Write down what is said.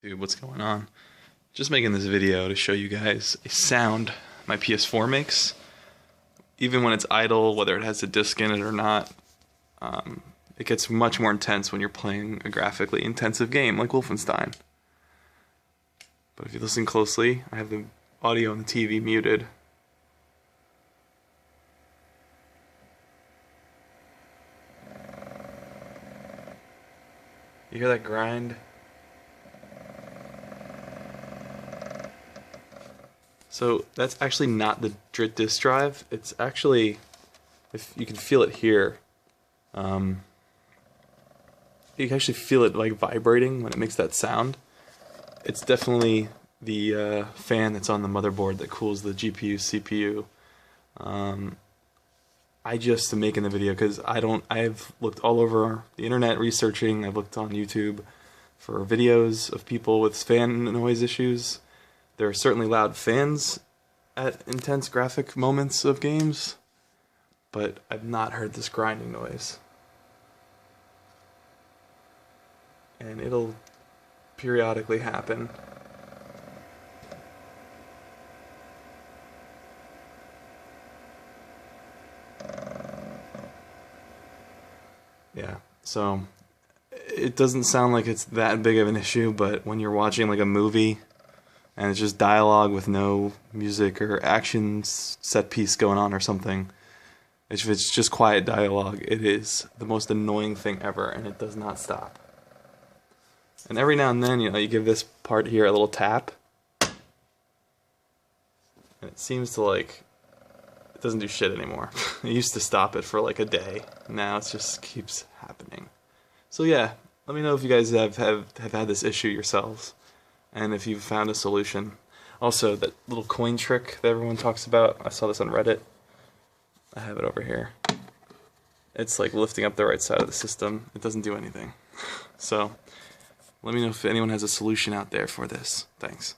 Dude, what's going on? Just making this video to show you guys a sound my PS4 makes. Even when it's idle, whether it has a disc in it or not, it gets much more intense when you're playing a graphically intensive game like Wolfenstein. But if you listen closely, I have the audio on the TV muted. You hear that grind? So that's actually not the disk drive. It's actually, if you can feel it here, you can actually feel it like vibrating when it makes that sound. It's definitely the fan that's on the motherboard that cools the GPU, CPU. I just am making the video because I've looked all over the internet researching. I've looked on YouTube for videos of people with fan noise issues. There are certainly loud fans at intense graphic moments of games, but I've not heard this grinding noise. And it'll periodically happen. Yeah, so it doesn't sound like it's that big of an issue, but when you're watching like a movie and it's just dialogue with no music or action set piece going on or something, if it's just quiet dialogue, it is the most annoying thing ever, and it does not stop. And every now and then, you give this part here a little tap, and it seems to it doesn't do shit anymore. It used to stop it for like a day. Now it just keeps happening. So yeah, let me know if you guys have had this issue yourselves, and if you've found a solution. Also, that little coin trick that everyone talks about, I saw this on Reddit. I have it over here. It's like lifting up the right side of the system. It doesn't do anything. So, let me know if anyone has a solution out there for this. Thanks.